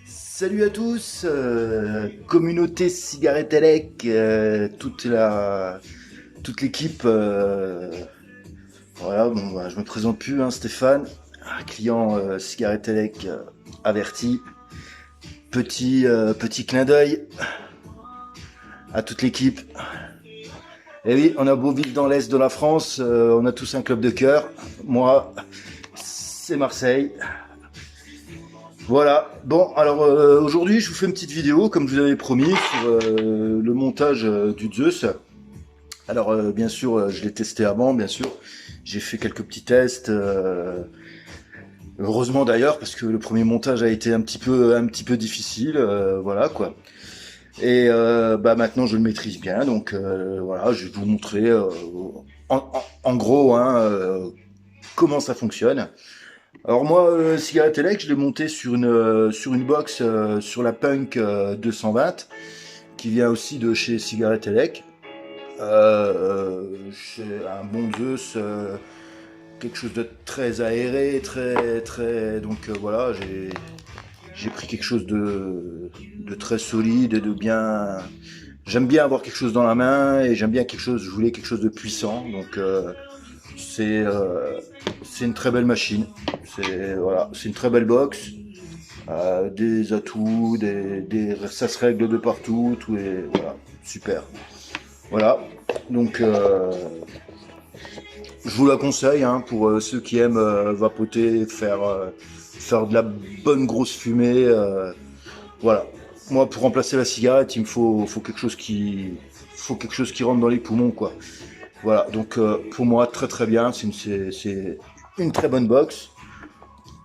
Salut à tous, communauté Cigarette Elec, toute l'équipe. Voilà, bon, bah, je me présente plus, hein, Stéphane, un client Cigarette Elec averti. Petit clin d'œil à toute l'équipe. Et oui, on a beau vivre dans l'est de la France, on a tous un club de cœur. Moi, c'est Marseille. Voilà, bon, alors aujourd'hui je vous fais une petite vidéo comme je vous avais promis sur le montage du Zeus. Alors bien sûr je l'ai testé avant, bien sûr, j'ai fait quelques petits tests, heureusement d'ailleurs parce que le premier montage a été un petit peu difficile, voilà quoi. Et bah maintenant je le maîtrise bien, donc voilà, je vais vous montrer en gros hein, comment ça fonctionne. Alors moi, Cigarette Elec, je l'ai monté sur une box sur la Punk 220, qui vient aussi de chez Cigarette Elec. C'est un bon Zeus, quelque chose de très aéré, très. Donc voilà, j'ai pris quelque chose de très solide et de bien. J'aime bien avoir quelque chose dans la main et j'aime bien quelque chose. Je voulais quelque chose de puissant, donc c'est euh, c'est une très belle machine. C'est voilà, c'est une très belle box. Des atouts, ça se règle de partout, tout est voilà, super. Voilà, donc je vous la conseille hein, pour ceux qui aiment vapoter, faire de la bonne grosse fumée. Voilà. Moi, pour remplacer la cigarette, il me faut quelque chose qui rentre dans les poumons, quoi. Voilà. Donc pour moi, très bien. C'est une très bonne box.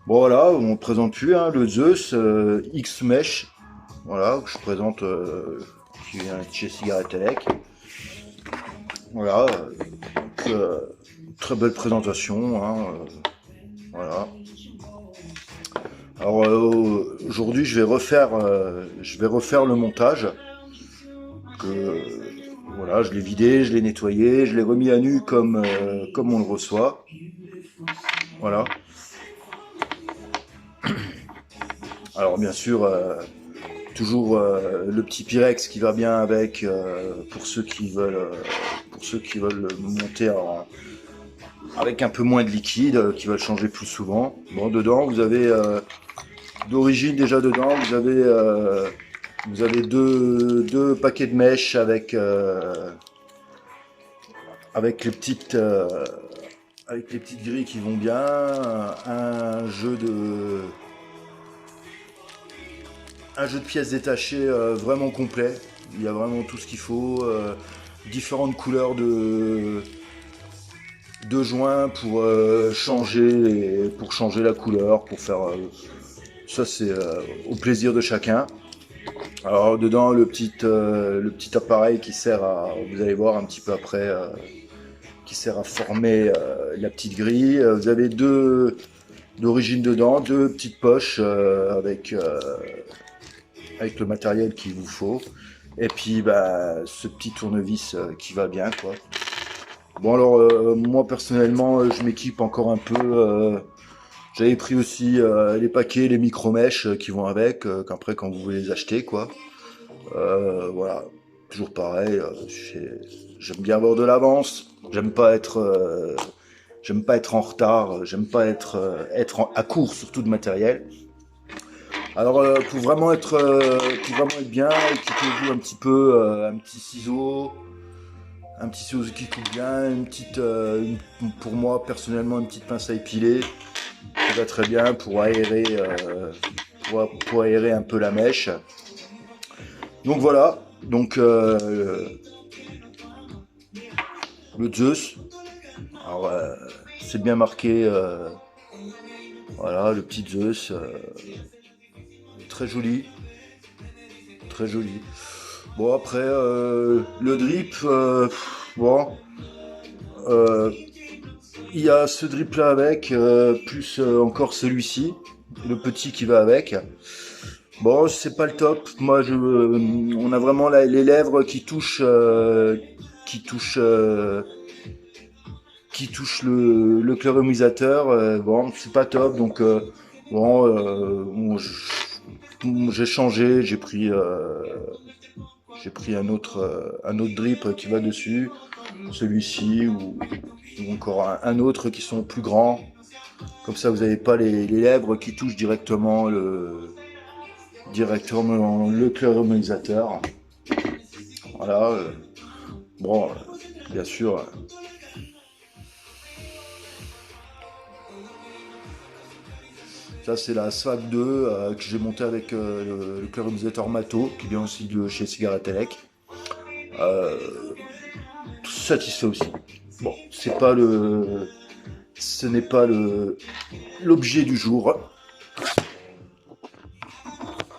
Bon voilà, on ne présente plus hein, le Zeus X-Mesh, voilà, que je présente, qui vient de chez Cigarette Elec. Voilà, donc, très belle présentation, hein, voilà. Alors aujourd'hui je vais refaire le montage. Que, voilà, je l'ai vidé, je l'ai nettoyé, je l'ai remis à nu comme on le reçoit. Voilà. Alors bien sûr, toujours le petit Pyrex qui va bien avec pour ceux qui veulent monter avec un peu moins de liquide, qui veulent changer plus souvent. Bon, dedans vous avez d'origine déjà dedans vous avez deux paquets de mèches avec les petites grilles qui vont bien, un jeu de pièces détachées vraiment complet. Il y a vraiment tout ce qu'il faut. Différentes couleurs de joints pour changer la couleur, pour faire. Ça, c'est au plaisir de chacun. Alors, dedans, le petit appareil qui sert à. Vous allez voir un petit peu après. Qui sert à former la petite grille. Vous avez deux d'origine dedans, deux petites poches avec le matériel qu'il vous faut. Et puis bah, ce petit tournevis qui va bien quoi. Bon alors moi personnellement je m'équipe encore un peu. J'avais pris aussi les paquets, les micro-mèches qui vont avec, qu'après quand vous voulez les acheter quoi. Voilà, toujours pareil. J'aime bien avoir de l'avance. J'aime pas être en retard. J'aime pas à court surtout de matériel. Alors pour vraiment être bien, équipez-vous un petit peu un petit ciseau qui coupe bien, pour moi personnellement une petite pince à épiler, qui va très bien pour aérer un peu la mèche. Donc voilà, donc le Zeus. Alors c'est bien marqué, voilà le petit Zeus, très joli, très joli. Bon après le drip, bon, euh, il y a ce drip là avec, plus encore celui-ci, le petit qui va avec. Bon c'est pas le top. Moi on a vraiment les lèvres qui touchent le clairomisateur. Bon c'est pas top donc bon, j'ai changé, j'ai pris un autre drip qui va dessus, celui-ci ou encore un autre qui sont plus grands. Comme ça, vous n'avez pas les lèvres qui touchent directement le chloromyzateur. Voilà. Bon, bien sûr. Ça, c'est la SWAG 2 que j'ai montée avec le chloromyzateur Mato, qui vient aussi de chez Cigarette Elec. Satisfait aussi. Bon, ce n'est pas l'objet du jour.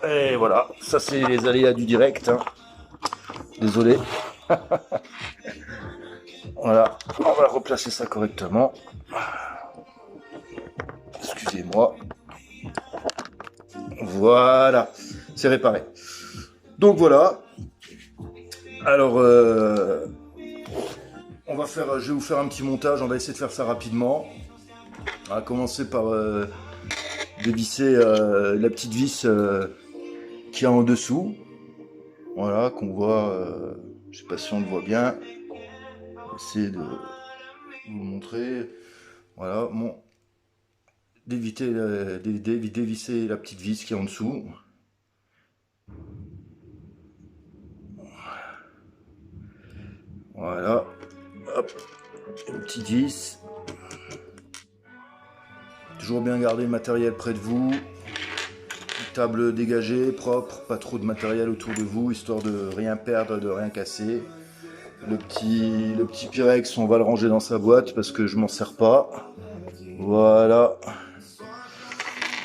Et voilà, ça c'est les aléas du direct. Hein. Désolé. Voilà, on va replacer ça correctement. Excusez-moi. Voilà, c'est réparé. Donc voilà. Alors, je vais vous faire un petit montage. On va essayer de faire ça rapidement. On va commencer par dévisser la petite vis qu'il y a en dessous. Voilà, qu'on voit. Je sais pas si on le voit bien. Essayer de vous montrer. Voilà, bon. Dévisser la petite vis qui est en dessous. Voilà. Hop. Une petite vis. Toujours bien garder le matériel près de vous. Une table dégagée, propre, pas trop de matériel autour de vous, histoire de rien perdre, de rien casser. Le petit Pyrex, on va le ranger dans sa boîte parce que je m'en sers pas. Voilà.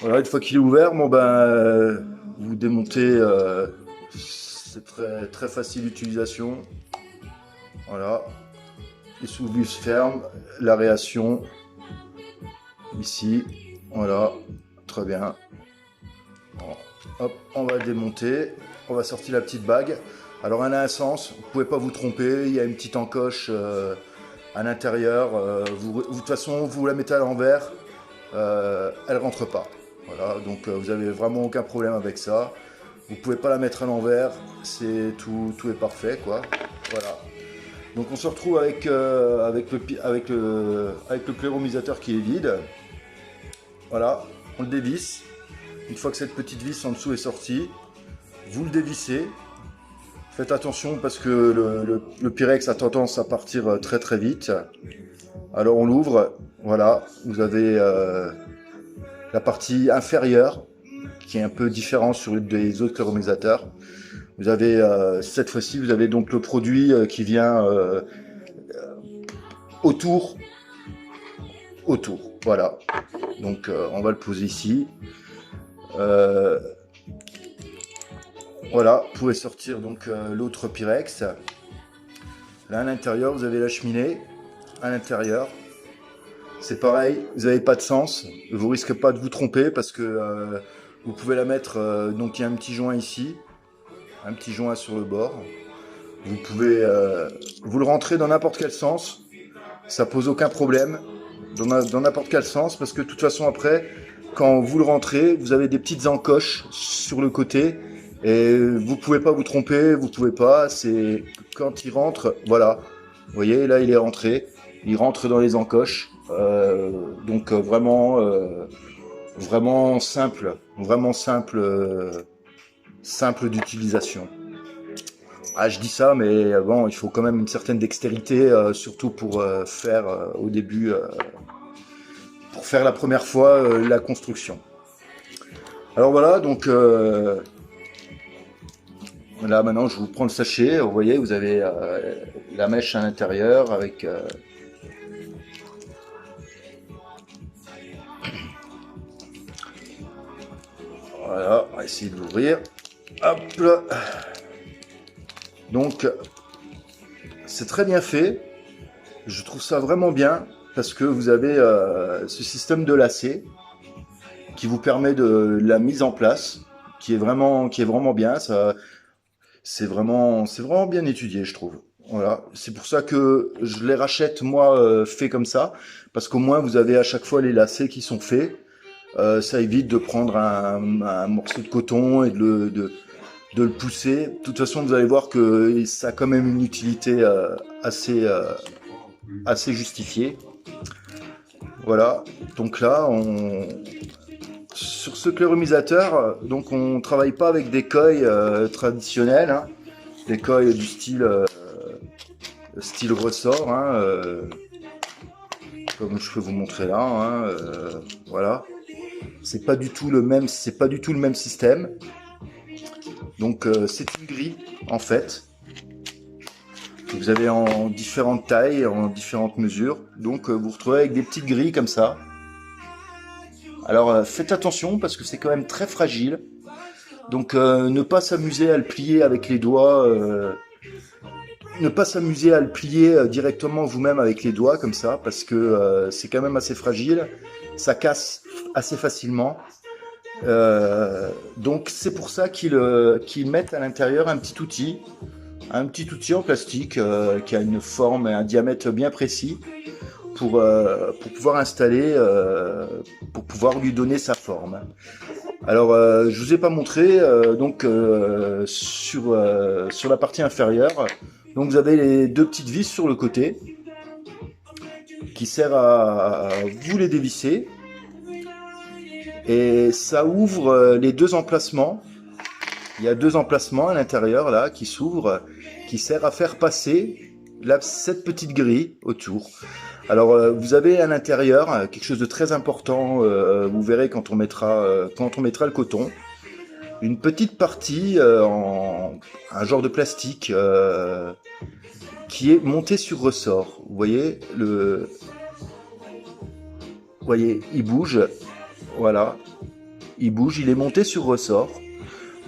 Voilà, une fois qu'il est ouvert, bon ben, vous démontez, c'est très facile d'utilisation. Voilà. Les sous-vis ferment, l'aération ici, voilà, très bien. Bon, hop, on va démonter, on va sortir la petite bague. Alors elle a un sens, vous pouvez pas vous tromper, il y a une petite encoche à l'intérieur. De toute façon, vous la mettez à l'envers, elle rentre pas. Voilà, donc vous avez vraiment aucun problème avec ça. Vous pouvez pas la mettre à l'envers, c'est tout est parfait quoi. Voilà. Donc on se retrouve avec le chloromyzateur qui est vide. Voilà, on le dévisse. Une fois que cette petite vis en dessous est sortie, vous le dévissez. Faites attention parce que le Pyrex a tendance à partir très très vite. Alors on l'ouvre, voilà, vous avez la partie inférieure qui est un peu différente sur des autres chloromyzateurs. Vous avez cette fois-ci, vous avez donc le produit qui vient autour. Voilà. Donc on va le poser ici. Voilà, vous pouvez sortir donc l'autre Pyrex. Là à l'intérieur, vous avez la cheminée. À l'intérieur, c'est pareil, vous n'avez pas de sens. Vous risquez pas de vous tromper parce que vous pouvez la mettre. Donc il y a un petit joint ici, un petit joint sur le bord. Vous pouvez vous le rentrer dans n'importe quel sens. Ça pose aucun problème dans n'importe quel sens parce que de toute façon après, quand vous le rentrez, vous avez des petites encoches sur le côté. Et vous pouvez pas vous tromper, vous pouvez pas, c'est quand il rentre, voilà. Vous voyez, là il est rentré, il rentre dans les encoches. Donc vraiment simple d'utilisation. Ah, je dis ça, mais bon, il faut quand même une certaine dextérité, surtout pour faire au début, pour faire la première fois la construction. Alors voilà, donc là maintenant je vous prends le sachet, vous voyez, vous avez la mèche à l'intérieur avec voilà, on va essayer de l'ouvrir. Hop là. Donc c'est très bien fait, je trouve ça vraiment bien parce que vous avez ce système de lacet qui vous permet de la mise en place, qui est vraiment bien. Ça, c'est vraiment bien étudié, je trouve. Voilà, c'est pour ça que je les rachète moi fait comme ça, parce qu'au moins vous avez à chaque fois les lacets qui sont faits. Ça évite de prendre un morceau de coton et de le pousser. De toute façon, vous allez voir que ça a quand même une utilité assez, assez justifiée. Voilà, donc là, sur ce clairomisateur, donc on travaille pas avec des coils traditionnels, hein, des coils du style ressort, hein, comme je peux vous montrer là, hein, voilà. C'est pas du tout le même, c'est pas du tout le même système. Donc c'est une grille en fait. Vous avez en différentes tailles, en différentes mesures. Donc vous vous retrouvez avec des petites grilles comme ça. Alors faites attention parce que c'est quand même très fragile. Donc ne pas s'amuser à le plier avec les doigts. Ne pas s'amuser à le plier directement vous-même avec les doigts comme ça parce que c'est quand même assez fragile. Ça casse assez facilement. Donc c'est pour ça qu'ils mettent à l'intérieur un petit outil en plastique qui a une forme et un diamètre bien précis pour pouvoir installer, pour pouvoir lui donner sa forme. Alors je vous ai pas montré donc sur la partie inférieure. Donc vous avez les deux petites vis sur le côté qui servent à vous les dévisser. Et ça ouvre les deux emplacements. Il y a deux emplacements à l'intérieur là qui s'ouvrent, qui servent à faire passer cette petite grille autour. Alors vous avez à l'intérieur quelque chose de très important. Vous verrez quand on mettra le coton, une petite partie en un genre de plastique qui est monté sur ressort. Vous voyez il bouge. Voilà, il bouge, il est monté sur ressort.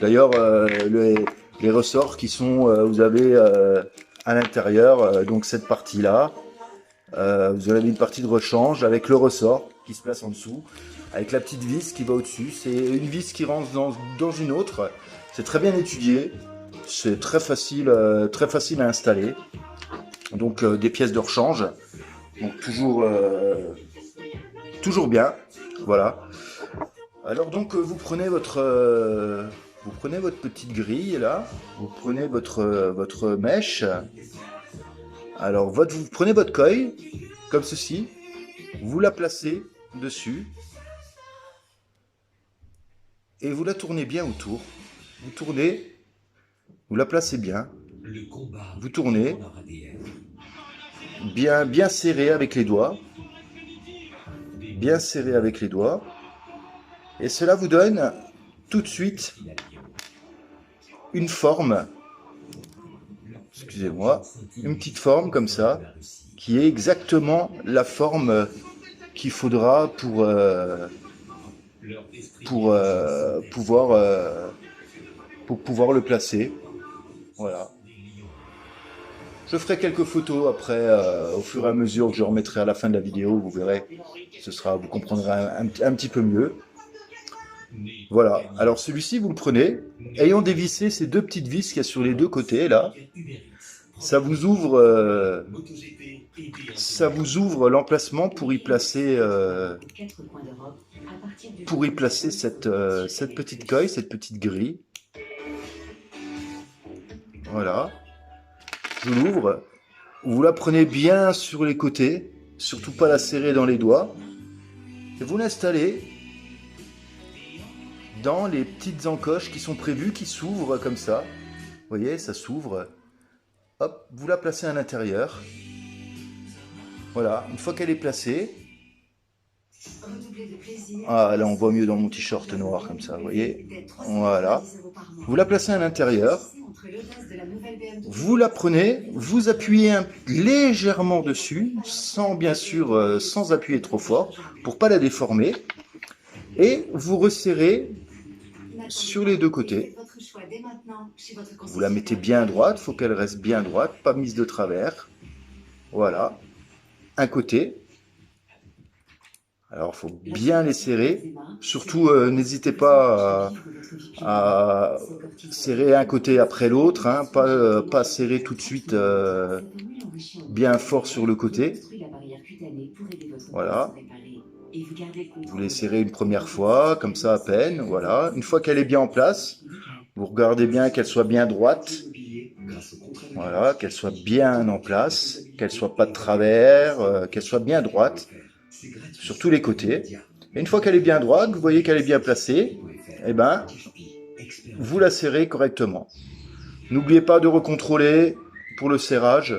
D'ailleurs, les ressorts qui sont, vous avez à l'intérieur, donc cette partie-là, vous avez une partie de rechange avec le ressort qui se place en dessous, avec la petite vis qui va au-dessus. C'est une vis qui rentre dans une autre. C'est très bien étudié, c'est très facile à installer. Donc des pièces de rechange, donc toujours bien. Voilà. Alors donc vous prenez votre petite grille là, vous prenez votre mèche. Alors vous prenez votre coille comme ceci, vous la placez dessus et vous la tournez bien autour. Vous tournez, vous la placez bien. Vous tournez bien serré avec les doigts. Bien serré avec les doigts. Et cela vous donne tout de suite une forme, excusez-moi, une petite forme comme ça, qui est exactement la forme qu'il faudra pour pouvoir le placer. Voilà. Je ferai quelques photos après, au fur et à mesure que je remettrai à la fin de la vidéo, vous verrez, vous comprendrez un petit peu mieux. Voilà, alors celui-ci vous le prenez, ayant dévissé ces deux petites vis qu'il y a sur les deux côtés là, ça vous ouvre l'emplacement pour y placer cette petite coille, cette petite grille. Voilà, je l'ouvre, vous la prenez bien sur les côtés, surtout pas la serrer dans les doigts, et vous l'installez dans les petites encoches qui sont prévues, qui s'ouvrent comme ça. Vous voyez, ça s'ouvre. Hop, vous la placez à l'intérieur. Voilà, une fois qu'elle est placée. Ah, là on voit mieux dans mon t-shirt noir comme ça, vous voyez. Voilà. Vous la placez à l'intérieur. Vous la prenez, vous appuyez légèrement dessus, bien sûr, sans appuyer trop fort, pour pas la déformer. Et vous resserrez sur les deux côtés. Vous la mettez bien droite, il faut qu'elle reste bien droite, pas mise de travers. Voilà. Un côté. Alors, il faut bien les serrer. Surtout, n'hésitez pas à serrer un côté après l'autre, hein, pas serrer tout de suite bien fort sur le côté. Voilà. Vous les serrez une première fois, comme ça à peine, voilà. Une fois qu'elle est bien en place, vous regardez bien qu'elle soit bien droite. Voilà, qu'elle soit bien en place, qu'elle soit pas de travers, qu'elle soit bien droite sur tous les côtés. Et une fois qu'elle est bien droite, vous voyez qu'elle est bien placée, eh ben, vous la serrez correctement. N'oubliez pas de recontrôler pour le serrage,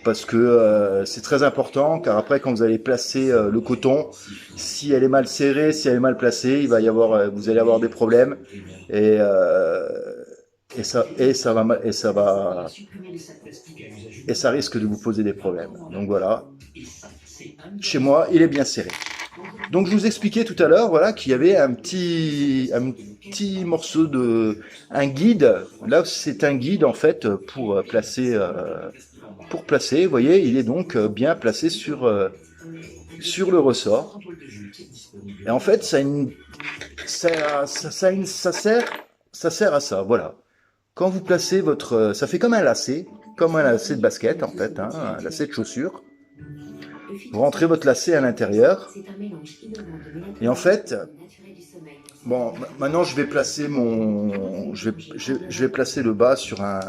parce que c'est très important, car après quand vous allez placer le coton, si elle est mal serrée, si elle est mal placée, il va y avoir, vous allez avoir des problèmes et ça risque de vous poser des problèmes. Donc voilà, chez moi, il est bien serré. Donc je vous expliquais tout à l'heure, voilà, qu'il y avait un petit morceau un guide. Là, c'est un guide en fait pour placer. Vous voyez, il est donc bien placé sur le ressort. Et en fait, ça sert à ça. Voilà. Quand vous placez ça fait comme un lacet de basket en fait, hein, un lacet de chaussure. Vous rentrez votre lacet à l'intérieur. Et en fait, bon, maintenant je vais placer je vais placer le bas sur un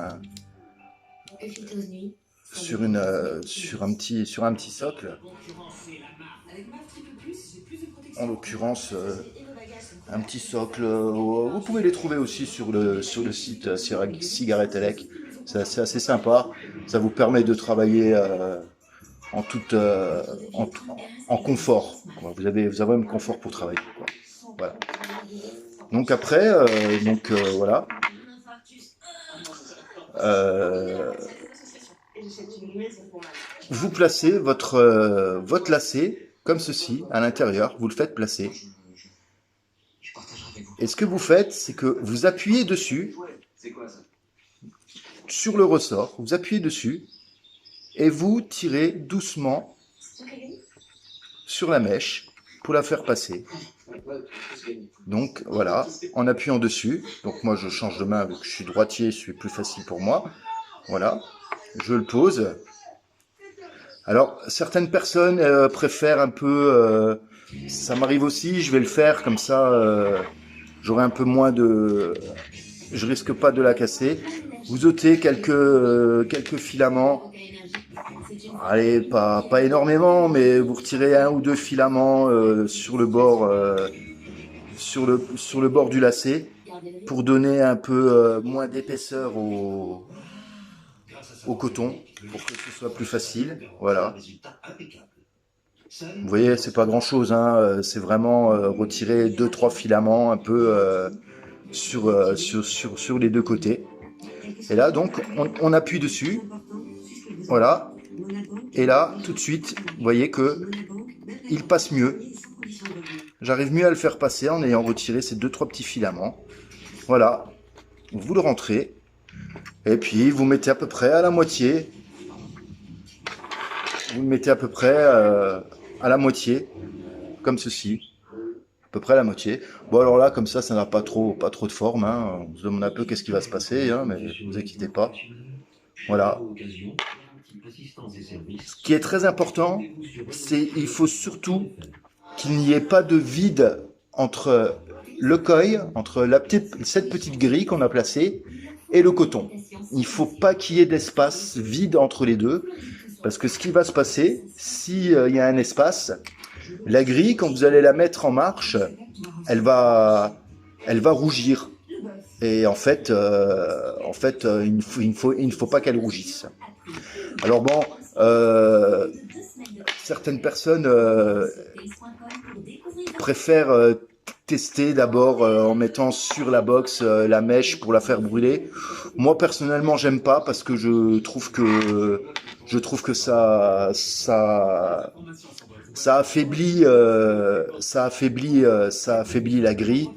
petit socle. En l'occurrence, un petit socle. Vous pouvez les trouver aussi sur le site Cigarette Elec. C'est assez sympa. Ça vous permet de travailler en confort. Quoi. Vous avez un confort pour travailler. Quoi. Voilà. Donc après, voilà. Vous placez votre lacet comme ceci à l'intérieur. Vous le faites placer. Et ce que vous faites, c'est que vous appuyez dessus sur le ressort. Vous appuyez dessus. Et vous tirez doucement sur la mèche pour la faire passer. Donc voilà, en appuyant dessus. Donc moi je change de main vu que je suis droitier, c'est plus facile pour moi. Voilà, je le pose. Alors certaines personnes préfèrent un peu, ça m'arrive aussi, je vais le faire comme ça, j'aurai un peu moins je risque pas de la casser. Vous ôtez quelques filaments. Allez, pas énormément, mais vous retirez un ou deux filaments sur le bord, sur le bord du lacet, pour donner un peu moins d'épaisseur au coton, pour que ce soit plus facile. Voilà. Vous voyez, c'est pas grand chose, hein. C'est vraiment retirer 2-3 filaments un peu sur les deux côtés. Et là, donc, on appuie dessus. Voilà. Et là, tout de suite, vous voyez que il passe mieux. J'arrive mieux à le faire passer en ayant retiré ces 2-3 petits filaments. Voilà. Vous le rentrez. Et puis, vous mettez à peu près à la moitié. Vous le mettez à peu près à la moitié. Comme ceci. À peu près à la moitié. Bon, alors là, comme ça n'a pas trop de forme. Hein. On se demande un peu qu'est-ce qui va se passer. Hein, mais ne vous inquiétez pas. Voilà. Ce qui est très important, c'est qu'il faut surtout qu'il n'y ait pas de vide entre le coil, entre cette petite grille qu'on a placée, et le coton. Il ne faut pas qu'il y ait d'espace vide entre les deux, parce que ce qui va se passer, s'il y a un espace, la grille, quand vous allez la mettre en marche, elle va rougir. Et en fait, il ne faut pas qu'elle rougisse. Alors bon, certaines personnes préfèrent tester d'abord en mettant sur la box la mèche pour la faire brûler. Moi personnellement, j'aime pas parce que je trouve que ça affaiblit la grille,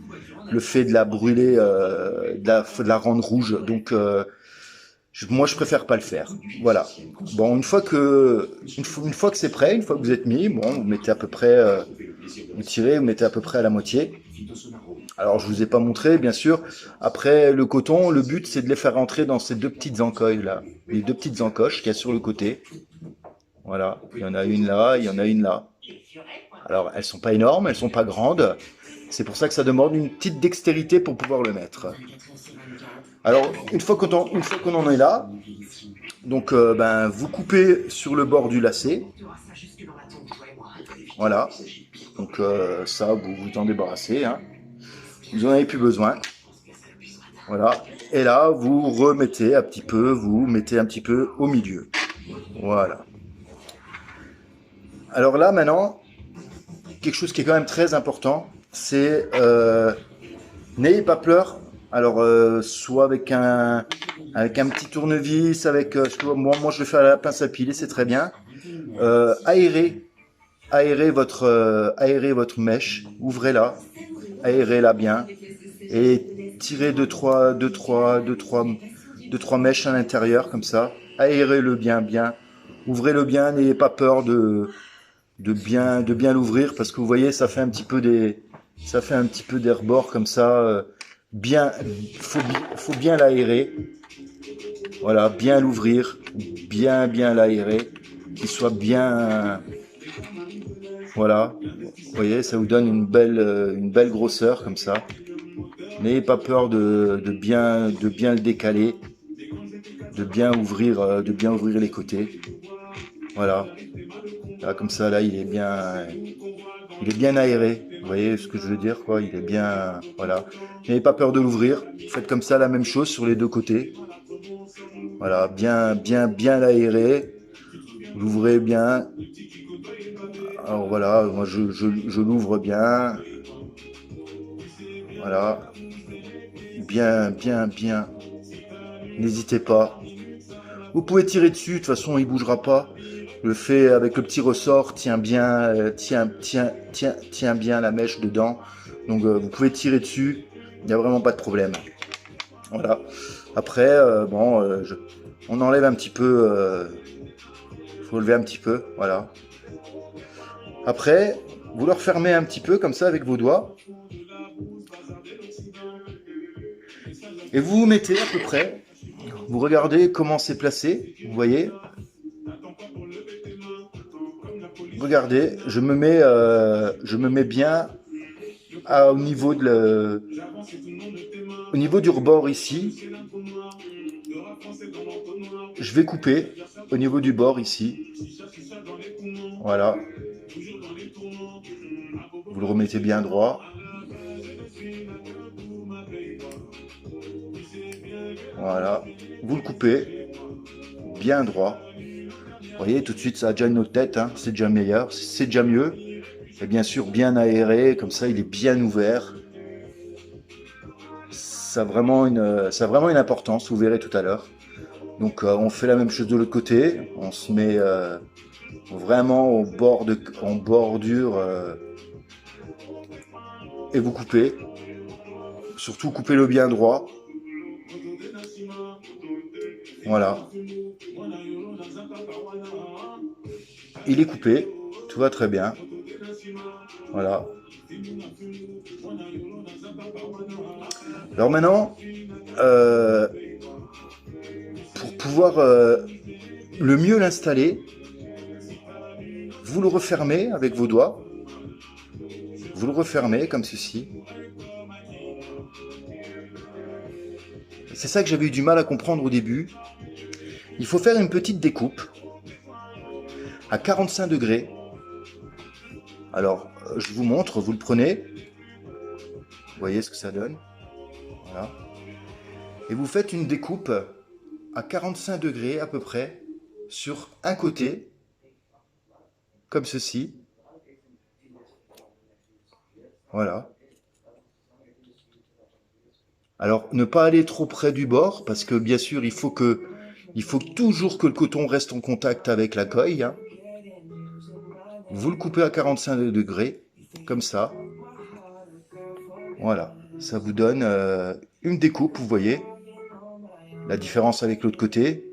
le fait de la brûler, de la rendre rouge. Donc moi, je préfère pas le faire. Voilà. Bon, une fois que c'est prêt, une fois que vous êtes mis, bon, vous mettez à peu près, vous tirez, vous mettez à peu près à la moitié. Alors, je vous ai pas montré, bien sûr. Après, le coton, le but, c'est de les faire rentrer dans ces deux petites encoches là, les deux petites encoches qu'il y a sur le côté. Voilà. Il y en a une là, il y en a une là. Alors, elles sont pas énormes, elles sont pas grandes. C'est pour ça que ça demande une petite dextérité pour pouvoir le mettre. Alors, une fois qu'on en est là, donc ben, vous coupez sur le bord du lacet. Voilà. Donc ça, vous vous en débarrassez. Hein. Vous n'en avez plus besoin. Voilà. Et là, vous remettez un petit peu, vous mettez un petit peu au milieu. Voilà. Alors là, maintenant, quelque chose qui est quand même très important, c'est n'ayez pas peur. Alors, soit avec un petit tournevis, moi je le fais à la pince à piler, c'est très bien. Aérez votre mèche, ouvrez-la, aérez-la bien et tirez deux, trois mèches à l'intérieur comme ça. Aérez-le bien. Ouvrez-le bien, n'ayez pas peur de bien l'ouvrir parce que vous voyez, ça fait un petit peu des rebords comme ça. Bien, faut bien l'aérer. Voilà, bien l'ouvrir, bien l'aérer, qu'il soit bien. Voilà, vous voyez, ça vous donne une belle grosseur comme ça. N'ayez pas peur de bien le décaler, de bien ouvrir les côtés. Voilà, là, comme ça, là, il est bien aéré. Vous voyez ce que je veux dire, quoi. Il est bien, voilà. N'ayez pas peur de l'ouvrir. Faites comme ça la même chose sur les deux côtés. Voilà, bien l'aérer. L'ouvrez bien. Alors voilà, moi je l'ouvre bien. Voilà. Bien. N'hésitez pas. Vous pouvez tirer dessus, de toute façon il bougera pas. Je le fais avec le petit ressort, tient bien bien la mèche dedans. Donc vous pouvez tirer dessus, il n'y a vraiment pas de problème. Voilà. Après, on enlève un petit peu, faut lever un petit peu, voilà. Après, vous le refermez un petit peu comme ça avec vos doigts. Et vous vous mettez à peu près, vous regardez comment c'est placé, vous voyez. Regardez, je me mets bien au niveau du rebord ici. Je vais couper au niveau du bord ici. Voilà. Vous le remettez bien droit. Voilà. Vous le coupez bien droit. Vous voyez, tout de suite, ça a déjà une autre tête. Hein. C'est déjà meilleur. C'est déjà mieux. Et bien sûr, bien aéré. Comme ça, il est bien ouvert. Ça a vraiment une importance. Vous verrez tout à l'heure. Donc, on fait la même chose de l'autre côté. On se met vraiment en bordure. Et vous coupez. Surtout, coupez-le bien droit. Voilà. Il est coupé, tout va très bien. Voilà. Alors maintenant, pour pouvoir le mieux l'installer, vous le refermez avec vos doigts. Vous le refermez comme ceci. C'est ça que j'avais eu du mal à comprendre au début. Il faut faire une petite découpe à 45 degrés. Alors, je vous montre, vous le prenez. Vous voyez ce que ça donne. Voilà. Et vous faites une découpe à 45 degrés à peu près sur un côté, comme ceci. Voilà. Alors, ne pas aller trop près du bord, parce que bien sûr, il faut toujours que le coton reste en contact avec la coille. Hein. Vous le coupez à 45 degrés, comme ça. Voilà, ça vous donne une découpe, vous voyez. La différence avec l'autre côté,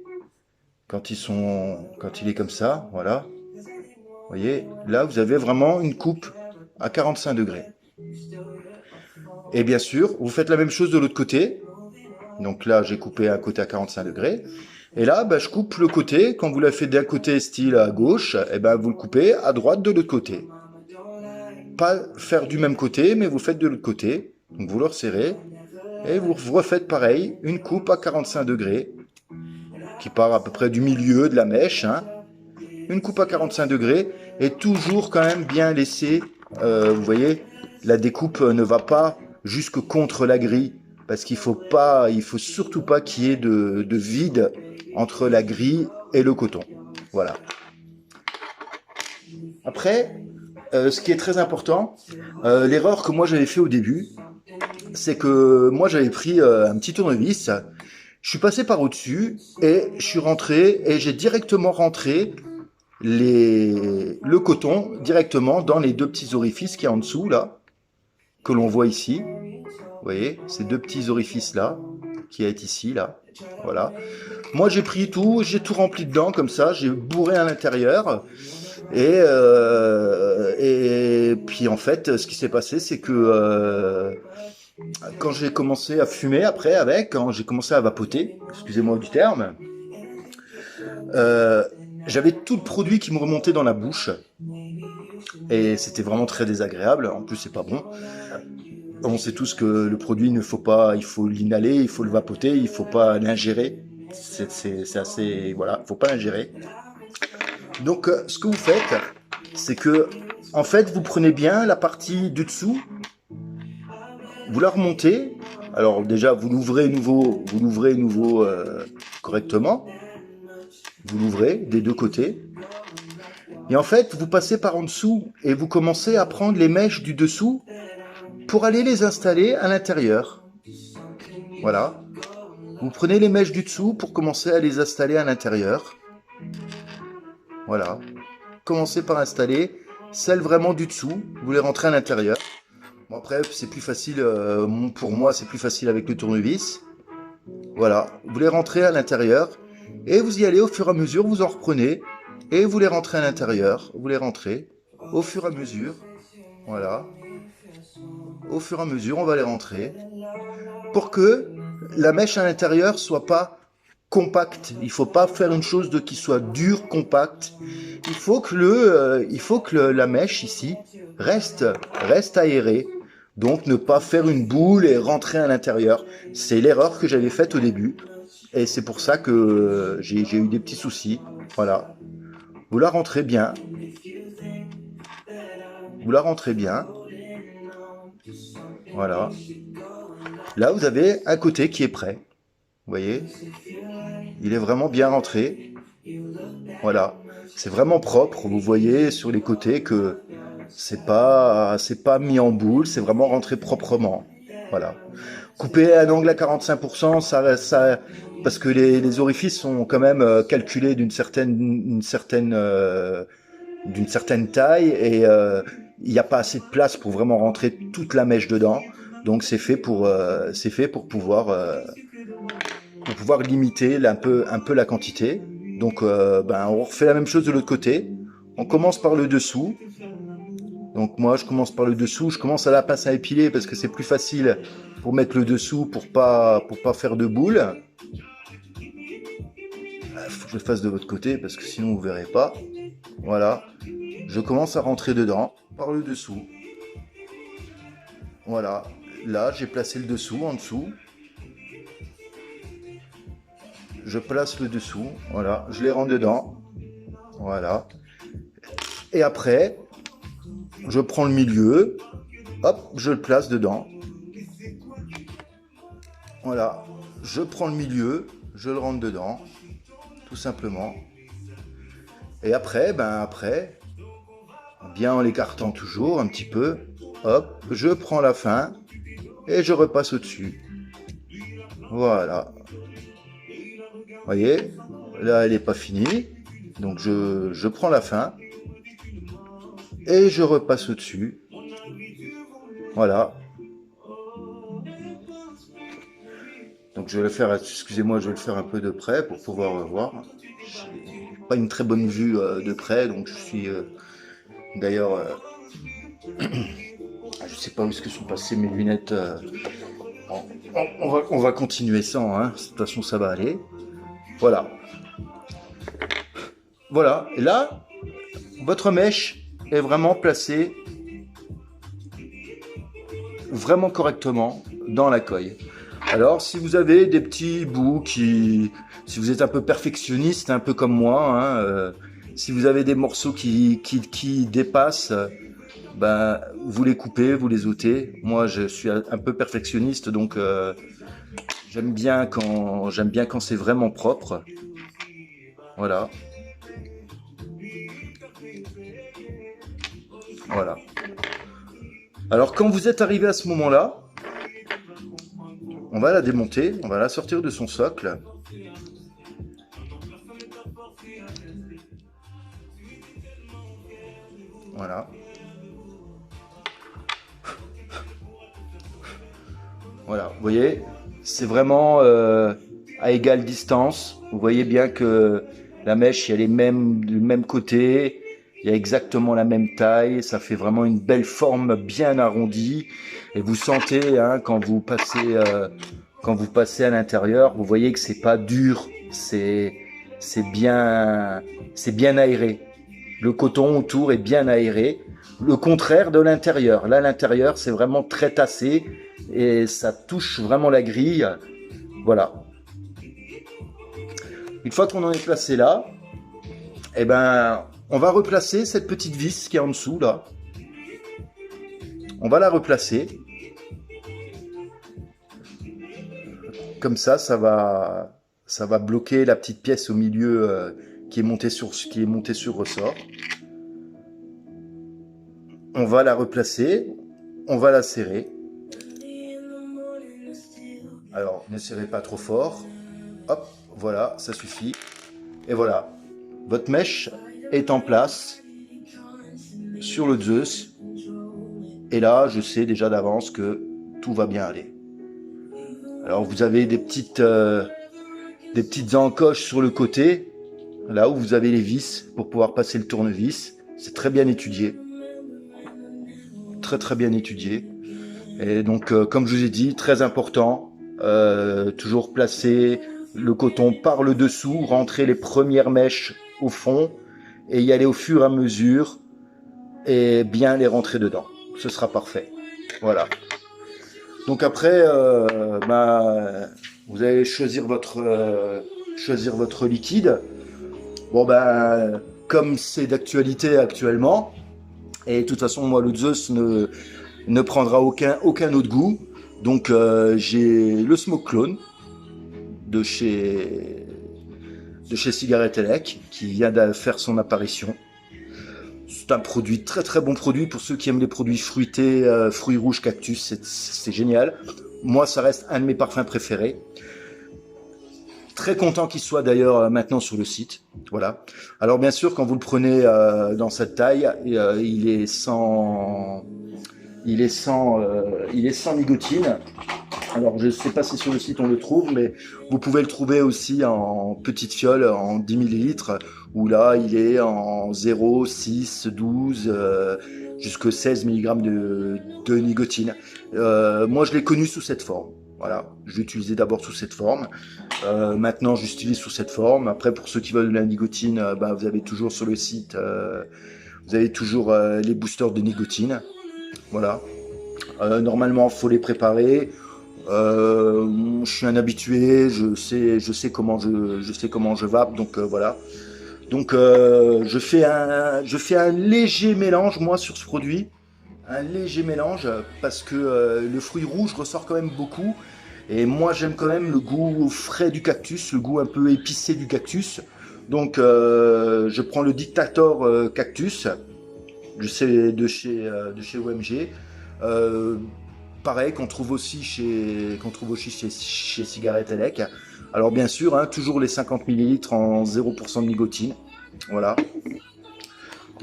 quand il est comme ça, voilà. Vous voyez, là, vous avez vraiment une coupe à 45 degrés. Et bien sûr, vous faites la même chose de l'autre côté. Donc là, j'ai coupé un côté à 45 degrés. Et là, je coupe le côté. Quand vous l'avez fait d'un côté style à gauche, et vous le coupez à droite de l'autre côté. pas faire du même côté, mais vous faites de l'autre côté. Donc vous le resserrez et vous refaites pareil, une coupe à 45 degrés qui part à peu près du milieu de la mèche, hein. Une coupe à 45 degrés et toujours quand même bien laisser, vous voyez, la découpe ne va pas jusque contre la grille parce qu'il faut surtout pas qu'il y ait de vide entre la grille et le coton. Voilà. Après, ce qui est très important, l'erreur que moi j'avais fait au début, c'est que moi j'avais pris un petit tournevis, je suis passé par au-dessus et je suis rentré et j'ai directement rentré le coton directement dans les deux petits orifices qui est en dessous là, que l'on voit ici. Vous voyez, ces deux petits orifices là, qui est ici là, voilà. Moi j'ai pris tout, j'ai tout rempli dedans comme ça, j'ai bourré à l'intérieur. Et puis en fait, ce qui s'est passé, c'est que quand j'ai commencé à fumer après quand j'ai commencé à vapoter, excusez-moi du terme, j'avais tout le produit qui me remontait dans la bouche et c'était vraiment très désagréable. En plus, c'est pas bon. On sait tous que le produit il faut l'inhaler, il faut le vapoter, il faut pas l'ingérer. C'est assez, voilà, faut pas l'ingérer. Donc, ce que vous faites, c'est que, en fait, vous prenez bien la partie du dessous, vous la remontez. Alors déjà, vous l'ouvrez nouveau correctement. Vous l'ouvrez des deux côtés. Et en fait, vous passez par en dessous et vous commencez à prendre les mèches du dessous pour aller les installer à l'intérieur. Voilà. Vous prenez les mèches du dessous pour commencer à les installer à l'intérieur. Voilà. Commencez par installer celles vraiment du dessous. Vous les rentrez à l'intérieur. Bon, après, c'est plus facile. Pour moi, c'est plus facile avec le tournevis. Voilà. Vous les rentrez à l'intérieur. Et vous y allez au fur et à mesure. Vous en reprenez. Et vous les rentrez à l'intérieur. Vous les rentrez au fur et à mesure. Voilà. Au fur et à mesure, on va les rentrer. Pour que la mèche à l'intérieur soit pas compacte. Il faut pas faire une chose qui soit dure, compacte. Il faut que la mèche ici reste aérée. Donc ne pas faire une boule et rentrer à l'intérieur. C'est l'erreur que j'avais faite au début. Et c'est pour ça que j'ai eu des petits soucis. Voilà. Vous la rentrez bien. Vous la rentrez bien. Voilà. Là, vous avez un côté qui est prêt. Vous voyez ? Il est vraiment bien rentré. Voilà. C'est vraiment propre. Vous voyez sur les côtés que c'est pas mis en boule. C'est vraiment rentré proprement. Voilà. Couper un angle à 45%, parce que les orifices sont quand même calculés d'une certaine taille et il n'y a pas assez de place pour vraiment rentrer toute la mèche dedans. Donc c'est fait pour pouvoir limiter un peu la quantité. Donc on refait la même chose de l'autre côté. On commence par le dessous. Donc moi je commence par le dessous. Je commence à la pince à épiler parce que c'est plus facile pour mettre le dessous pour pas faire de boule. Faut que je le fasse de votre côté parce que sinon vous verrez pas. Voilà. Je commence à rentrer dedans par le dessous. Voilà. Là, j'ai placé le dessous en dessous. Je place le dessous. Voilà. Je les rentre dedans. Voilà. Et après, je prends le milieu. Hop, je le place dedans. Voilà. Je prends le milieu. Je le rentre dedans. Tout simplement. Et après, bien en l'écartant toujours un petit peu, hop, je prends la fin et je repasse au-dessus. Voilà. Vous voyez, là elle n'est pas finie, donc je prends la fin et je repasse au-dessus. Voilà. Donc je vais le faire, excusez-moi, je vais le faire un peu de près pour pouvoir voir. J'ai pas une très bonne vue de près, donc je suis d'ailleurs je sais pas où est-ce que sont passées mes lunettes. On va continuer sans, hein. De toute façon ça va aller. Voilà. Voilà. Et là, votre mèche est vraiment placée vraiment correctement dans la coille. Alors, si vous avez des petits bouts si vous êtes un peu perfectionniste, un peu comme moi, hein, si vous avez des morceaux qui dépassent, ben, vous les coupez, vous les ôtez. Moi, je suis un peu perfectionniste, donc j'aime bien quand c'est vraiment propre. Voilà. Voilà. Alors, quand vous êtes arrivé à ce moment-là, on va la démonter, on va la sortir de son socle. Voilà. Voilà, vous voyez, c'est vraiment à égale distance. Vous voyez bien que la mèche, elle est du même côté, il y a exactement la même taille, ça fait vraiment une belle forme bien arrondie. Et vous sentez, hein, quand vous passez à l'intérieur, vous voyez que c'est pas dur, c'est bien aéré. Le coton autour est bien aéré. Le contraire de l'intérieur. Là, l'intérieur, c'est vraiment très tassé et ça touche vraiment la grille. Voilà. Une fois qu'on en est placé là, eh ben, on va replacer cette petite vis qui est en dessous là. On va la replacer. Comme ça va bloquer la petite pièce au milieu qui est montée sur ressort. On va la replacer, on va la serrer. Alors, ne serrez pas trop fort. Hop, voilà, ça suffit. Et voilà, votre mèche est en place sur le Zeus. Et là, je sais déjà d'avance que tout va bien aller. Alors, vous avez des petites encoches sur le côté, là où vous avez les vis pour pouvoir passer le tournevis. C'est très bien étudié. Très bien étudié. Et donc, comme je vous ai dit, très important, toujours placer le coton par le dessous, rentrer les premières mèches au fond et y aller au fur et à mesure et bien les rentrer dedans. Ce sera parfait. Voilà. Donc après, vous allez choisir votre liquide. Bon ben, comme c'est d'actualité actuellement, et de toute façon, moi, le Zeus ne prendra aucun autre goût. Donc, j'ai le Smoke Clone de chez Cigarette Elec qui vient de faire son apparition. C'est un produit, très bon produit pour ceux qui aiment les produits fruités, fruits rouges, cactus, c'est génial. Moi, ça reste un de mes parfums préférés. Très content qu'il soit d'ailleurs maintenant sur le site. Voilà. Alors bien sûr, quand vous le prenez dans cette taille, il est sans nicotine. Alors je ne sais pas si sur le site on le trouve, mais vous pouvez le trouver aussi en petite fiole en 10 millilitres, où là il est en 0, 6, 12, jusqu'à 16 mg de nicotine. Moi je l'ai connu sous cette forme. Voilà, je l'ai utilisé d'abord sous cette forme. Maintenant, j'utilise sous cette forme. Après, pour ceux qui veulent de la nicotine, vous avez toujours sur le site, vous avez toujours les boosters de nicotine. Voilà. Normalement, faut les préparer. Je suis un habitué, je sais comment je vape, donc voilà. Donc, je fais un léger mélange moi sur ce produit, un léger mélange parce que le fruit rouge ressort quand même beaucoup. Et moi, j'aime quand même le goût frais du cactus, le goût un peu épicé du cactus. Donc, je prends le Dictator Cactus de chez OMG. Pareil, qu'on trouve aussi chez Cigarette Elec. Alors, bien sûr, hein, toujours les 50 ml en 0% de nicotine. Voilà.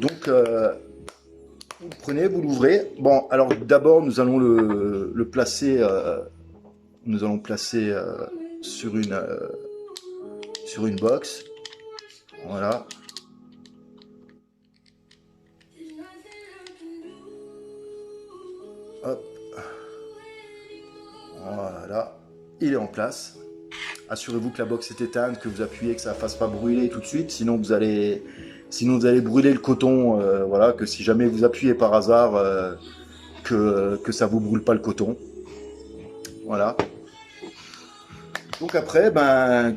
Donc, vous le prenez, vous l'ouvrez. Bon, alors d'abord, nous allons le placer... nous allons placer sur une box. Voilà. Hop. Voilà. Il est en place. Assurez-vous que la box est éteinte, que vous appuyez, que ça ne fasse pas brûler tout de suite. Sinon, vous allez brûler le coton. Voilà, que si jamais vous appuyez par hasard, que ça vous brûle pas le coton. Voilà. Donc après, ben,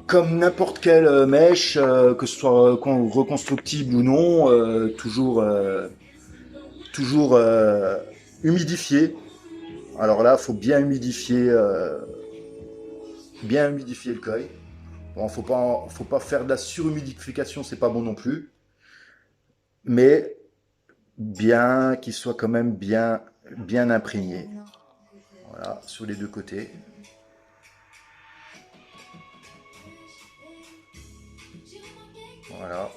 comme n'importe quelle mèche, que ce soit reconstructible ou non, toujours humidifier. Alors là, faut bien humidifier le cueil. Bon, faut pas faire de la surhumidification, c'est pas bon non plus. Mais bien qu'il soit quand même bien imprégné. Voilà, sur les deux côtés. Voilà.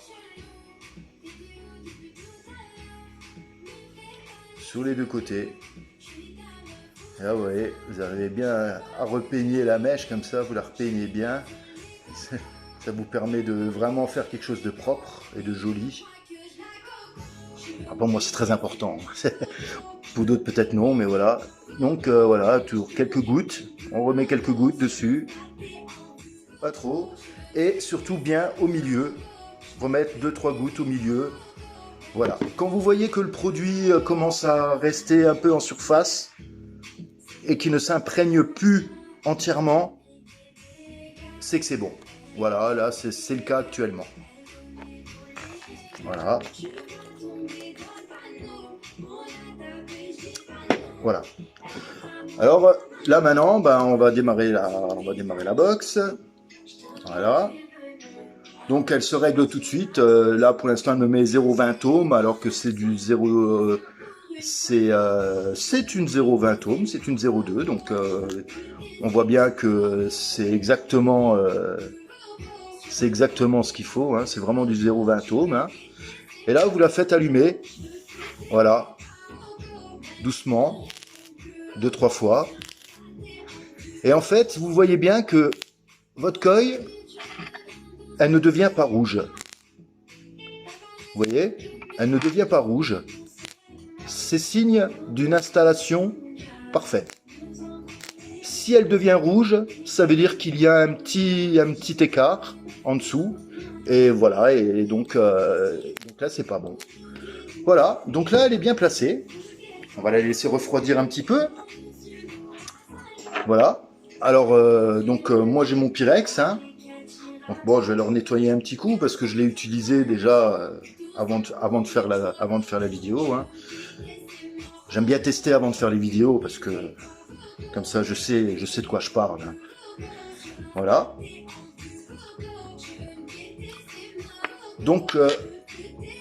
Sur les deux côtés. Et là, vous voyez, vous arrivez bien à repeigner la mèche comme ça, vous la repeignez bien. Ça vous permet de vraiment faire quelque chose de propre et de joli. Ah bon, moi, c'est très important. Pour d'autres, peut-être non, mais voilà. Donc, voilà, toujours quelques gouttes. On remet quelques gouttes dessus. Pas trop. Et surtout bien au milieu. Remettre 2-3 gouttes au milieu. Voilà. Quand vous voyez que le produit commence à rester un peu en surface et qu'il ne s'imprègne plus entièrement, c'est que c'est bon. Voilà, là, c'est le cas actuellement. Voilà. Voilà. Alors, là, maintenant, ben, on va démarrer la box. Voilà. Donc, elle se règle tout de suite. Là, pour l'instant, elle me met 0,20 ohms, alors que c'est du 0... c'est une 0,20 ohms, c'est une 0,2. Donc, on voit bien que c'est exactement ce qu'il faut. Hein. C'est vraiment du 0,20 ohms. Hein. Et là, vous la faites allumer. Voilà. Doucement. 2-3 fois. Et en fait, vous voyez bien que votre coille, elle ne devient pas rouge. Vous voyez? Elle ne devient pas rouge. C'est signe d'une installation parfaite. Si elle devient rouge, ça veut dire qu'il y a un petit écart en dessous. Et voilà, et donc là, c'est pas bon. Voilà, donc là, elle est bien placée. On va la laisser refroidir un petit peu. Voilà. Alors, moi, j'ai mon Pyrex. Hein. Donc bon, je vais leur nettoyer un petit coup parce que je l'ai utilisé déjà avant de faire la vidéo. Hein. J'aime bien tester avant de faire les vidéos parce que comme ça, je sais de quoi je parle. Hein. Voilà. Donc,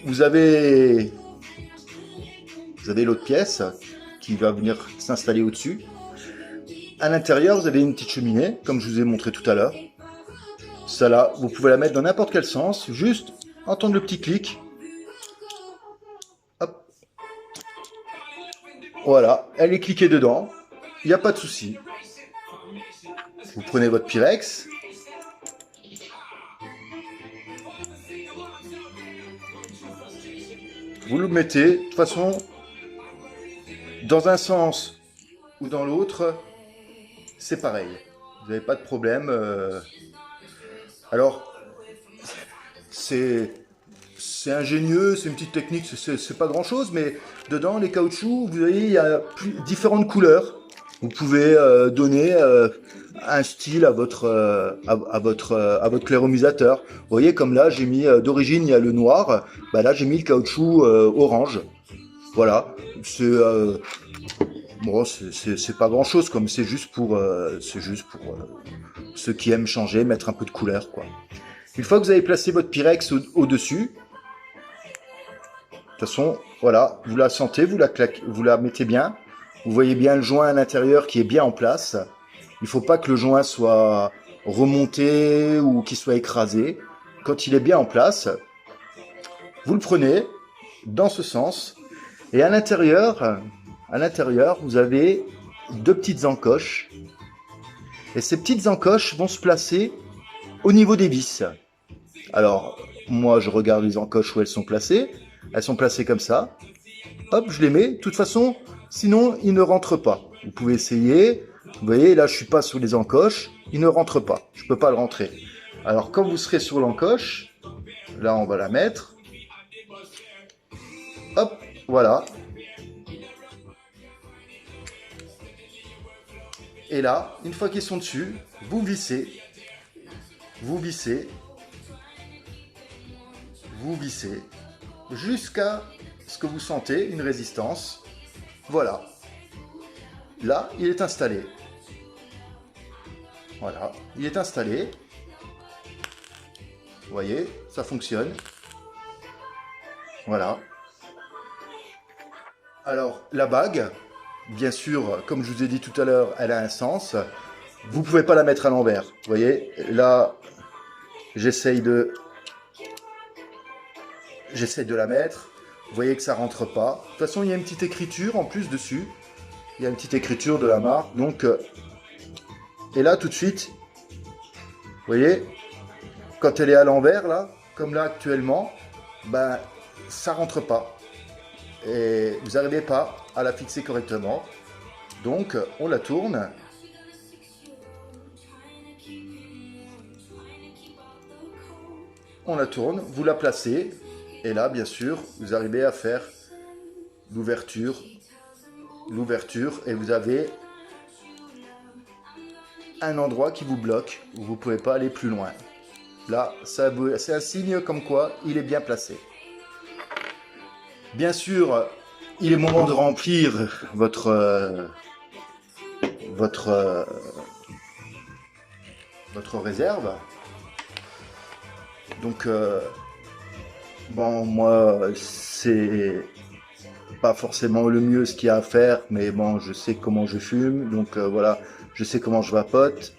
vous avez l'autre pièce qui va venir s'installer au-dessus. À l'intérieur, vous avez une petite cheminée, comme je vous ai montré tout à l'heure. Ça là, vous pouvez la mettre dans n'importe quel sens, juste entendre le petit clic. Hop. Voilà, elle est cliquée dedans, il n'y a pas de souci. Vous prenez votre Pyrex. Vous le mettez, de toute façon, dans un sens ou dans l'autre, c'est pareil. Vous n'avez pas de problème. Alors, c'est ingénieux, c'est une petite technique, c'est pas grand chose, mais dedans, les caoutchoucs, vous voyez, il y a différentes couleurs. Vous pouvez donner un style à votre clairomisateur. Vous voyez, comme là, j'ai mis d'origine, il y a le noir, bah là, j'ai mis le caoutchouc orange. Voilà, bon, c'est pas grand chose, comme c'est juste pour ceux qui aiment changer, mettre un peu de couleur, quoi. Une fois que vous avez placé votre Pyrex au-dessus, de toute façon, voilà, vous la sentez, vous la mettez bien. Vous voyez bien le joint à l'intérieur qui est bien en place. Il ne faut pas que le joint soit remonté ou qu'il soit écrasé. Quand il est bien en place, vous le prenez dans ce sens. Et à l'intérieur, vous avez deux petites encoches. Et ces petites encoches vont se placer au niveau des vis. Alors, moi, je regarde les encoches où elles sont placées. Elles sont placées comme ça. Hop, je les mets. De toute façon, sinon, ils ne rentrent pas. Vous pouvez essayer. Vous voyez, là, je suis pas sur les encoches. Il ne rentre pas. Je peux pas le rentrer. Alors, quand vous serez sur l'encoche, là, on va la mettre. Hop, voilà. Et là, une fois qu'ils sont dessus, vous vissez, vous vissez, vous vissez, jusqu'à ce que vous sentez une résistance. Voilà. Là, il est installé. Voilà, il est installé. Vous voyez, ça fonctionne. Voilà. Alors, la bague, bien sûr, comme je vous ai dit tout à l'heure, elle a un sens. Vous ne pouvez pas la mettre à l'envers. Vous voyez, là, j'essaye de la mettre. Vous voyez que ça rentre pas. De toute façon, il y a une petite écriture en plus dessus. Il y a une petite écriture de la marque. Donc, et là, tout de suite, vous voyez, quand elle est à l'envers, là, comme là actuellement, ben, ça rentre pas. Et vous n'arrivez pas à la fixer correctement. Donc, on la tourne. On la tourne, vous la placez. Et là, bien sûr, vous arrivez à faire l'ouverture, et vous avez un endroit qui vous bloque, où vous ne pouvez pas aller plus loin. Là, c'est un signe comme quoi il est bien placé. Bien sûr, il est moment de remplir votre réserve. Donc, bon, moi, c'est pas forcément le mieux ce qu'il y a à faire, mais bon, je sais comment je fume, donc voilà, je sais comment je vapote.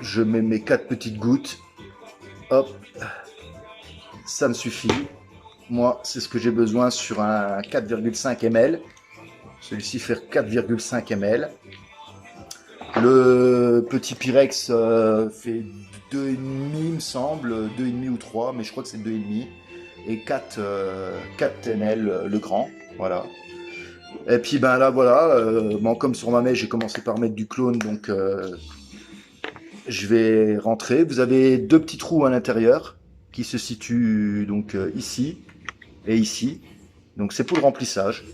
Je mets mes 4 petites gouttes, hop, ça me suffit. Moi, c'est ce que j'ai besoin sur un 4,5 ml. Celui-ci fait 4,5 ml. Le petit Pyrex fait 2,5, il me semble, 2,5 ou 3, mais je crois que c'est 2,5. Et 4 ml le grand, voilà. Et puis ben là voilà, bon, comme sur ma mèche j'ai commencé par mettre du clone, donc je vais rentrer. Vous avez 2 petits trous à l'intérieur qui se situent donc ici et ici. Donc c'est pour le remplissage.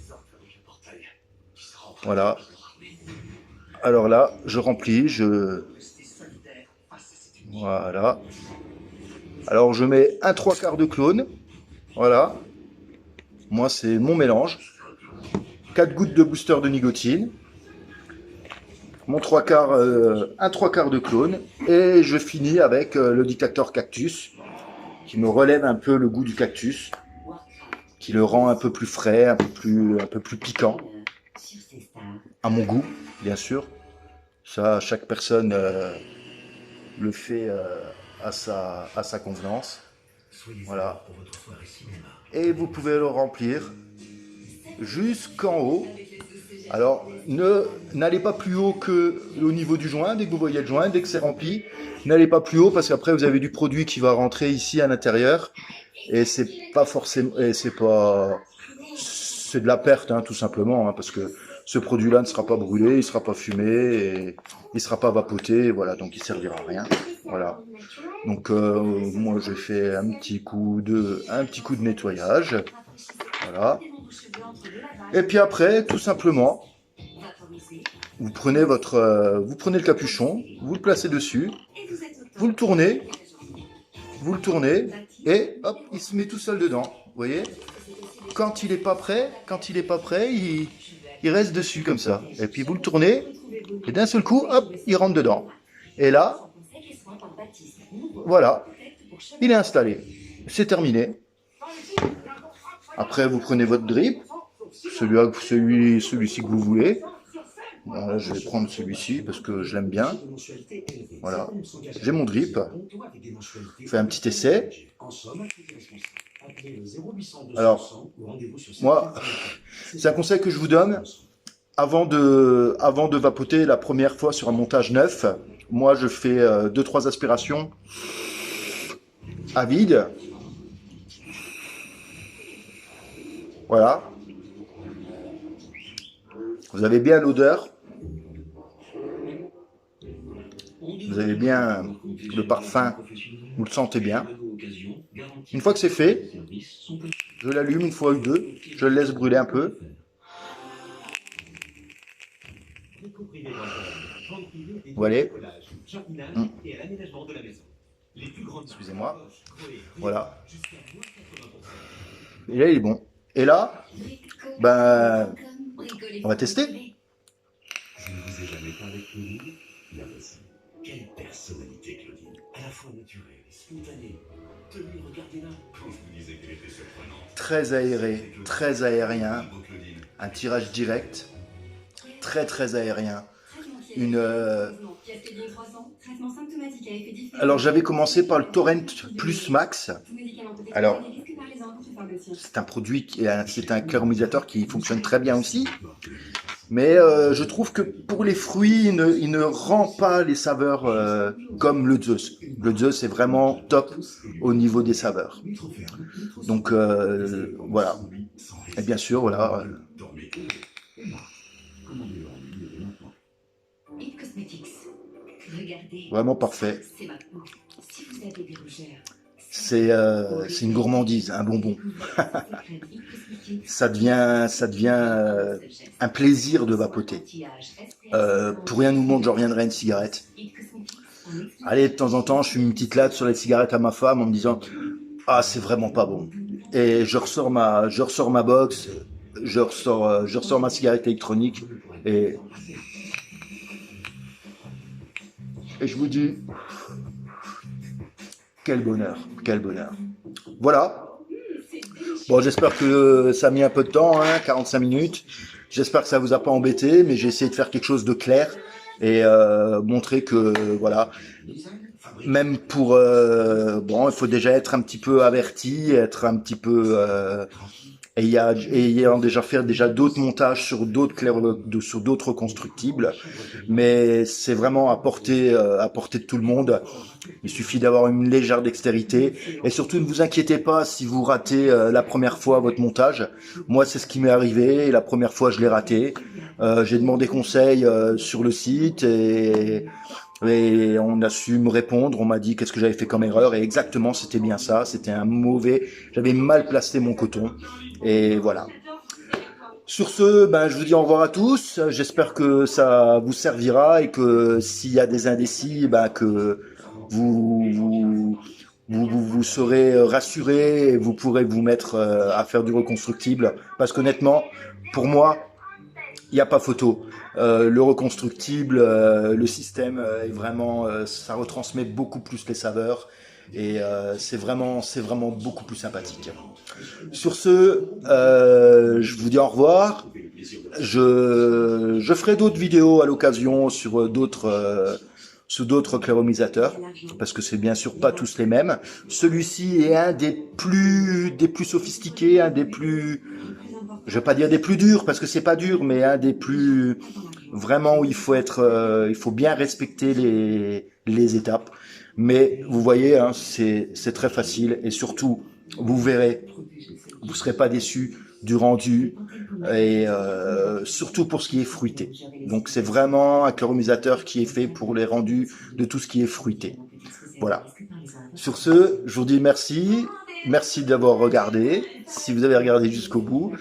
Voilà. Alors là, je remplis, voilà. Alors je mets un 3/4 de clone. Voilà. Moi c'est mon mélange. 4 gouttes de booster de nicotine. Mon un 3/4 de clone. Et je finis avec le dictateur cactus, qui me relève un peu le goût du cactus, qui le rend un peu plus frais, un peu plus piquant, à mon goût, bien sûr. Ça, chaque personne le fait à sa convenance. Voilà. Et vous pouvez le remplir jusqu'en haut. Alors, n'allez pas plus haut que au niveau du joint. Dès que vous voyez le joint, dès que c'est rempli, n'allez pas plus haut parce qu'après vous avez du produit qui va rentrer ici à l'intérieur et c'est pas forcément, c'est de la perte, hein, tout simplement, hein, parce que ce produit-là ne sera pas brûlé, il sera pas fumé, et il sera pas vapoté, voilà, donc il servira à rien, voilà. Donc moi je fais un petit coup de nettoyage, voilà. Et puis après, tout simplement, vous prenez le capuchon, vous le placez dessus, vous le tournez, et hop, il se met tout seul dedans. Vous voyez, quand il est pas prêt, il reste dessus comme ça. Et puis vous le tournez, et d'un seul coup, hop, il rentre dedans. Et là, voilà, il est installé. C'est terminé. Après, vous prenez votre drip, celui-ci que vous voulez. Voilà, je vais prendre celui-ci parce que je l'aime bien. Voilà, j'ai mon drip. Je fais un petit essai. Alors, moi, c'est un conseil que je vous donne. Avant de vapoter la première fois sur un montage neuf, moi je fais 2-3 aspirations à vide. Voilà. Vous avez bien l'odeur. Vous avez bien le parfum, vous le sentez bien. Une fois que c'est fait, je l'allume une fois ou deux, je le laisse brûler un peu. Voilà. Mm. Excusez-moi. Voilà. Et là, il est bon. Et là, ben, on va tester. Je ne vous ai jamais parlé de Claudine. La voici. Quelle personnalité, Claudine. À la fois naturelle et spontanée. Tenez, regardez-la. Quand je vous disais qu'elle était surprenante. Très aéré, très aérien. Un tirage direct. Très aérien. Alors j'avais commencé par le Torrent Plus Max. Alors c'est un produit, c'est un clairomisateur qui fonctionne très bien aussi. Mais je trouve que pour les fruits, il ne rend pas les saveurs comme le Zeus. Le Zeus est vraiment top au niveau des saveurs. Donc voilà. Et bien sûr, voilà. Vraiment parfait. C'est une gourmandise, un bonbon. Ça devient un plaisir de vapoter. Pour rien au monde, je reviendrai à une cigarette. Allez, de temps en temps, je fume une petite latte sur les cigarettes à ma femme en me disant « Ah, c'est vraiment pas bon ». Et je ressors ma box, je ressors ma cigarette électronique et je vous dis quel bonheur, quel bonheur. Voilà. Bon, j'espère que ça a mis un peu de temps, hein, 45 minutes. J'espère que ça vous a pas embêté, mais j'ai essayé de faire quelque chose de clair et montrer que voilà, même pour bon, il faut déjà être un petit peu averti, être un petit peu ayant déjà fait d'autres montages sur d'autres constructibles, mais c'est vraiment à portée de tout le monde. Il suffit d'avoir une légère dextérité et surtout ne vous inquiétez pas si vous ratez la première fois votre montage. Moi, c'est ce qui m'est arrivé et la première fois je l'ai raté. J'ai demandé conseil sur le site et on a su me répondre. On m'a dit qu'est-ce que j'avais fait comme erreur et exactement c'était bien ça. C'était j'avais mal placé mon coton et voilà. Sur ce, ben, je vous dis au revoir à tous. J'espère que ça vous servira et que s'il y a des indécis, ben, que vous serez rassurés et vous pourrez vous mettre à faire du reconstructible. Parce qu'honnêtement, pour moi, il n'y a pas photo. Le reconstructible, le système est vraiment, ça retransmet beaucoup plus les saveurs et c'est vraiment beaucoup plus sympathique. Sur ce, je vous dis au revoir. Je ferai d'autres vidéos à l'occasion sur d'autres clairomisateurs, parce que c'est bien sûr pas tous les mêmes. Celui-ci est un des plus sophistiqués, un des plus, je vais pas dire des plus durs parce que c'est pas dur, mais un des plus vraiment où il faut bien respecter les étapes. Mais vous voyez, hein, c'est très facile et surtout vous verrez, vous serez pas déçus du rendu et surtout pour ce qui est fruité. Donc c'est vraiment un clairomisateur qui est fait pour les rendus de tout ce qui est fruité. Voilà. Sur ce, je vous dis merci. Merci d'avoir regardé, si vous avez regardé jusqu'au bout.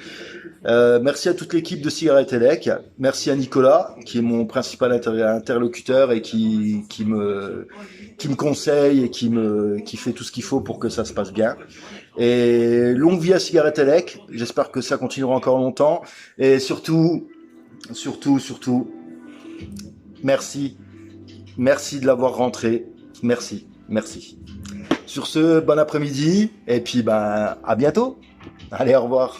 Merci à toute l'équipe de Cigarette Elec. Merci à Nicolas, qui est mon principal interlocuteur et qui me conseille et qui fait tout ce qu'il faut pour que ça se passe bien. Et longue vie à Cigarette Elec. J'espère que ça continuera encore longtemps. Et surtout, merci. Merci de l'avoir rentré. Merci. Sur ce, bon après-midi. Et puis, ben, à bientôt. Allez, au revoir.